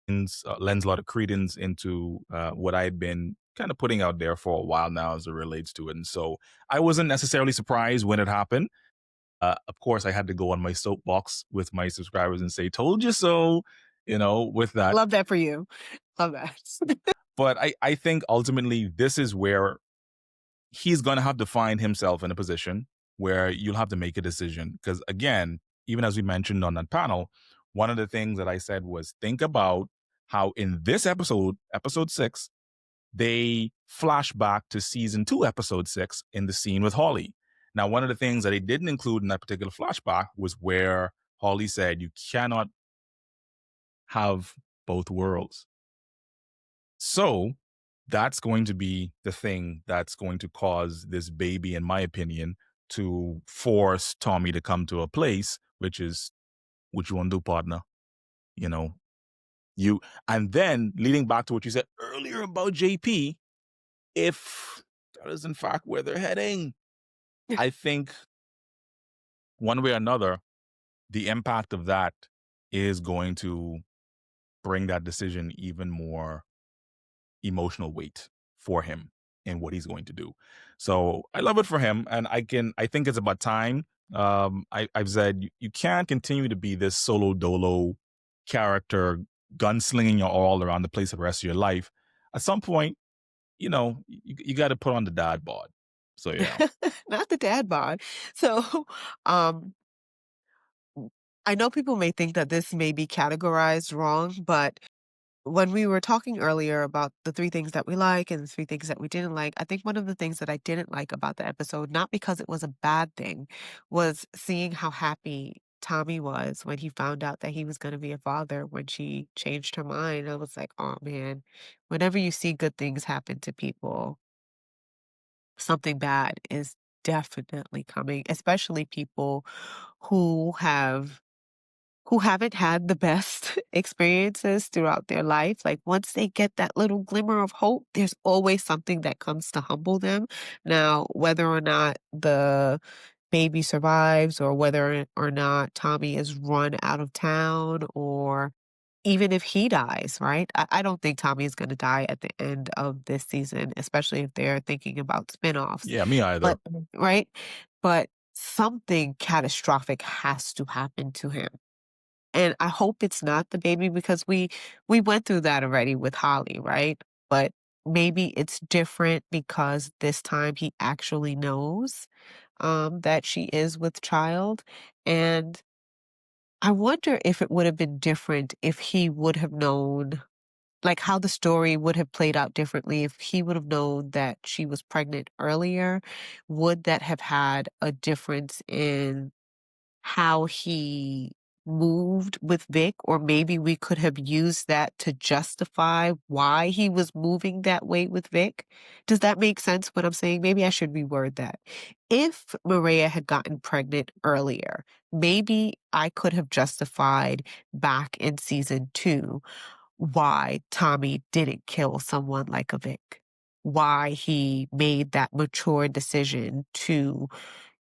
B: lends a lot of credence into what I had been kind of putting out there for a while now as it relates to it. And so I wasn't necessarily surprised when it happened. Of course, I had to go on my soapbox with my subscribers and say, told you so, with that.
A: Love that for you. Love that.
B: But I think ultimately this is where he's going to have to find himself in a position where you'll have to make a decision. Because again, even as we mentioned on that panel, one of the things that I said was think about how in this episode 6, they flash back to season 2, episode 6 in the scene with Holly. Now, one of the things that they didn't include in that particular flashback was where Holly said, you cannot have both worlds. So that's going to be the thing that's going to cause this baby, in my opinion, to force Tommy to come to a place, which is, what you want to do, partner? You know, you, and then leading back to what you said earlier about JP, if that is in fact where they're heading, I think one way or another, the impact of that is going to bring that decision even more emotional weight for him in what he's going to do. So I love it for him, and I think it's about time. I've said you can't continue to be this solo dolo character, gunslinging your all around the place for the rest of your life. At some point, you got to put on the dad bod. So yeah.
A: Not the dad bod. So, um, I know people may think that this may be categorized wrong, but when we were talking earlier about the three things that we like and the three things that we didn't like, I think one of the things that I didn't like about the episode, not because it was a bad thing, was seeing how happy Tommy was when he found out that he was going to be a father when she changed her mind. I was like, oh man, whenever you see good things happen to people, something bad is definitely coming, especially people who haven't had the best experiences throughout their life. Like once they get that little glimmer of hope, there's always something that comes to humble them. Now, whether or not the baby survives or whether or not Tommy is run out of town or even if he dies, right? I don't think Tommy is going to die at the end of this season, especially if they're thinking about spinoffs.
B: Yeah, me either.
A: But, right? But something catastrophic has to happen to him. And I hope it's not the baby because we went through that already with Holly, right? But maybe it's different because this time he actually knows that she is with child. And I wonder if it would have been different if he would have known, like how the story would have played out differently if he would have known that she was pregnant earlier. Would that have had a difference in how he moved with Vic, or maybe we could have used that to justify why he was moving that way with Vic. Does that make sense what I'm saying? Maybe I should reword that. If Maria had gotten pregnant earlier, maybe I could have justified back in season 2 why Tommy didn't kill someone like a Vic. Why he made that mature decision to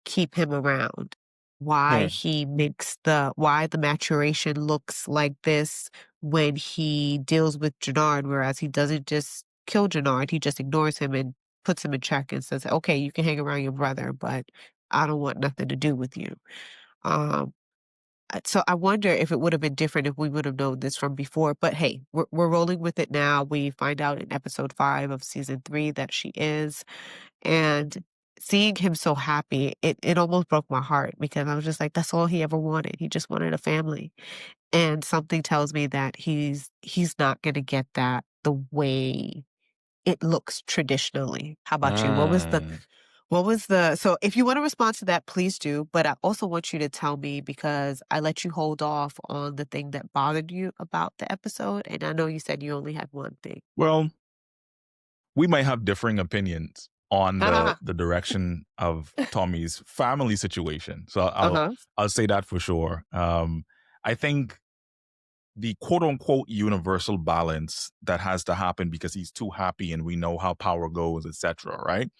A: keep him around. Why
B: Hmm.
A: he makes why the maturation looks like this when he deals with Jannard, whereas he doesn't just kill Jannard, he just ignores him and puts him in check and says, okay, you can hang around your brother, but I don't want nothing to do with you. Um, so I wonder if it would have been different if we would have known this from before. But hey, we're rolling with it now. We find out in episode 5 of season 3 that she is. And seeing him so happy, it almost broke my heart because I was just like, that's all he ever wanted. He just wanted a family. And something tells me that he's not gonna get that the way it looks traditionally. How about you?
B: Mm.
A: So if you want to respond to that, please do. But I also want you to tell me because I let you hold off on the thing that bothered you about the episode. And I know you said you only had one thing.
B: Well, we might have differing opinions on the direction of Tommy's family situation. So
A: Uh-huh.
B: I'll say that for sure. I think the quote unquote universal balance that has to happen because he's too happy and we know how power goes, etc. Right?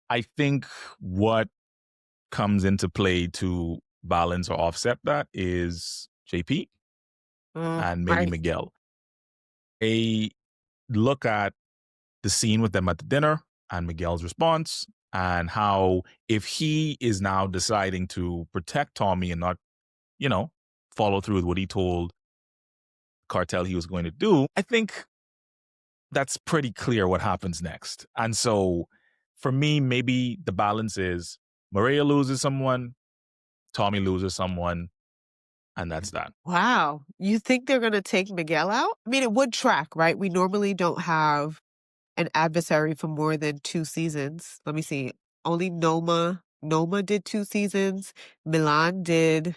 B: I think what comes into play to balance or offset that is JP and maybe
A: Right.
B: Miguel. A look at the scene with them at the dinner and Miguel's response, and how if he is now deciding to protect Tommy and not, follow through with what he told Cartel he was going to do, I think that's pretty clear what happens next. And so for me, maybe the balance is Maria loses someone, Tommy loses someone, and that's that.
A: Wow. You think they're gonna take Miguel out? I mean, it would track, right? We normally don't have an adversary for more than 2 seasons. Let me see. Only Noma did 2 seasons. Milan did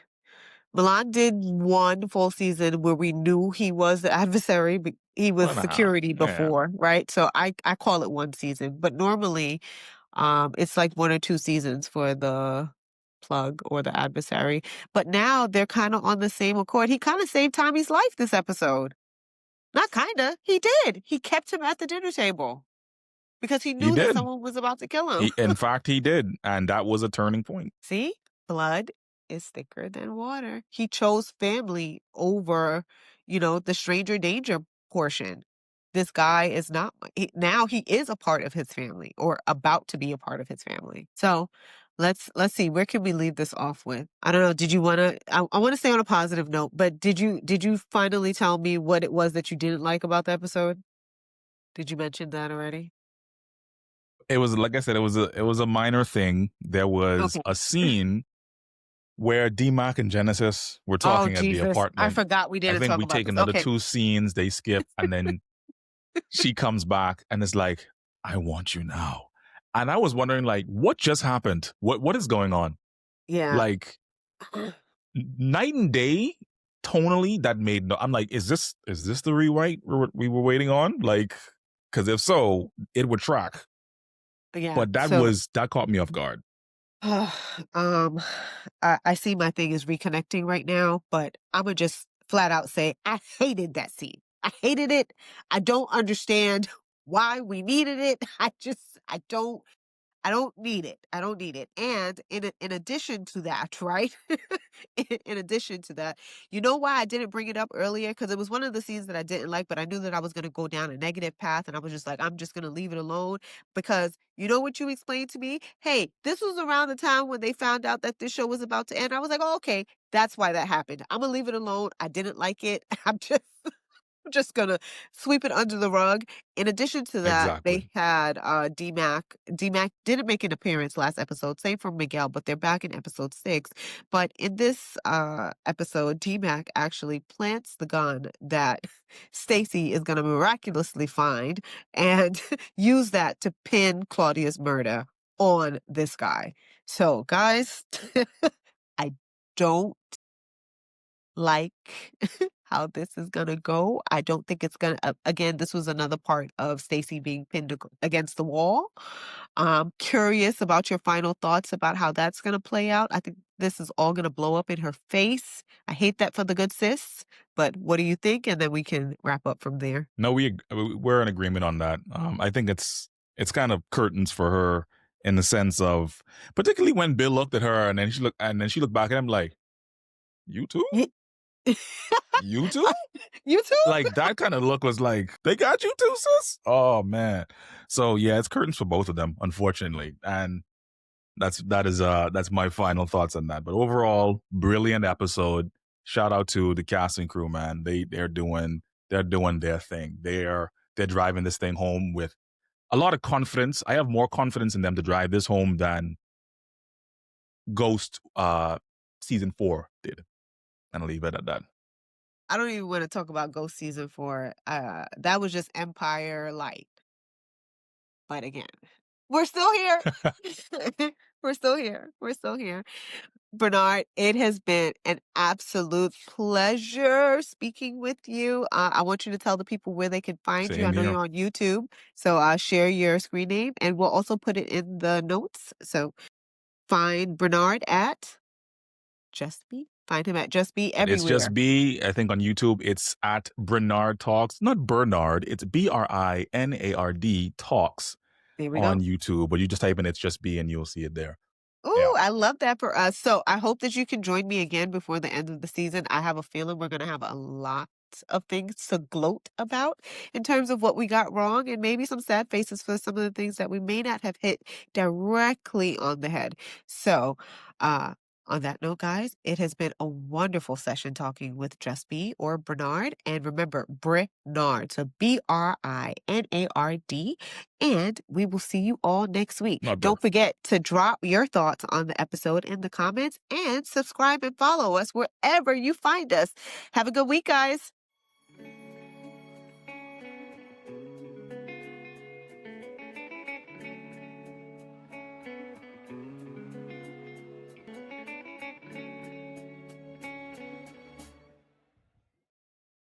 A: Milan did one full season where we knew he was the adversary, but he was
B: 1.5.
A: security
B: Yeah.
A: before, right? So I call it one season, but normally it's like 1 or 2 seasons for the plug or the adversary. But now they're kind of on the same accord. He kind of saved Tommy's life this episode. Not kind of, he did. He kept him at the dinner table because he
B: He
A: knew that
B: did.
A: someone was about to kill him.
B: In fact, he did. And that was a turning point.
A: See? Blood is thicker than water. He chose family over, the stranger danger portion. This guy is not now he is a part of his family or about to be a part of his family. So let's see, where can we leave this off with? I don't know. Did you want to I want to stay on a positive note, but did you finally tell me what it was that you didn't like about the episode? Did you mention that already?
B: It was, like I said, it was a minor thing. There was
A: Okay.
B: a scene where D-Mac and Genesis were
A: Oh,
B: talking at the
A: Jesus. I
B: apartment.
A: forgot we
B: I
A: didn't
B: think
A: talk
B: we
A: about
B: take
A: this.
B: another
A: Okay.
B: 2 scenes, they skip, and then she comes back and is like, I want you now. And I was wondering, like, what just happened? What is going on?
A: Yeah.
B: Like, night and day tonally, that made no. I'm like, is this the rewrite we were waiting on? Like, because if so, it would track.
A: Yeah.
B: But that caught me off guard.
A: um, I see my thing is reconnecting right now, but I'm gonna just flat out say I hated that scene. I hated it. I don't understand why we needed it. I don't need it. I don't need it. And in addition to that, right? In addition to that, you know why I didn't bring it up earlier? Because it was one of the scenes that I didn't like, but I knew that I was going to go down a negative path. And I was just like, I'm just going to leave it alone. Because you know what you explained to me? Hey, this was around the time when they found out that this show was about to end. I was like, oh, okay, that's why that happened. I'm going to leave it alone. I didn't like it. I'm just gonna sweep it under the rug. In addition to that, they
B: Exactly.
A: had D-Mac. D-Mac didn't make an appearance last episode, same for Miguel, but they're back in episode 6. But in this episode, D-Mac actually plants the gun that Stacey is gonna miraculously find and use that to pin Claudia's murder on this guy. So, guys, I don't like how this is gonna go. I don't think it's gonna. Again, this was another part of Stacey being pinned against the wall. Curious about your final thoughts about how that's gonna play out. I think this is all gonna blow up in her face. I hate that for the good sis, but what do you think? And then we can wrap up from there.
B: No, we're in agreement on that. I think it's kind of curtains for her in the sense of, particularly when Bill looked at her and then she looked back at him like, you too?
A: Ye-
B: You too?
A: You too?
B: Like, that kind of look was like, they got you too, sis? Oh man. So yeah, it's curtains for both of them, unfortunately. And that's my final thoughts on that. But overall, brilliant episode. Shout out to the cast and crew, man. They're doing their thing. They're driving this thing home with a lot of confidence. I have more confidence in them to drive this home than Ghost season 4 did. And I'll leave it at that.
A: I don't even want to talk about Ghost season 4. That was just Empire Light. But again, we're still here. We're still here. We're still here. Bernard, it has been an absolute pleasure speaking with you. I want you to tell the people where they can find you. I
B: Same
A: know
B: here.
A: you're on YouTube, so share your screen name, and we'll also put it in the notes. So find Bernard at Just Be. Find him at Just Be everywhere.
B: It's Just Be. I think on YouTube it's at Bernard Talks. Not Bernard. It's BRINARD Talks
A: There we
B: on
A: go.
B: YouTube. But you just type in It's Just Be and you'll see it there.
A: Ooh, I love that for us. So I hope that you can join me again before the end of the season. I have a feeling we're going to have a lot of things to gloat about in terms of what we got wrong and maybe some sad faces for some of the things that we may not have hit directly on the head. So, on that note, guys, it has been a wonderful session talking with Just B or Bernard. And remember, Bernard, so BRINARD. And we will see you all next week. Don't forget to drop your thoughts on the episode in the comments and subscribe and follow us wherever you find us. Have a good week, guys.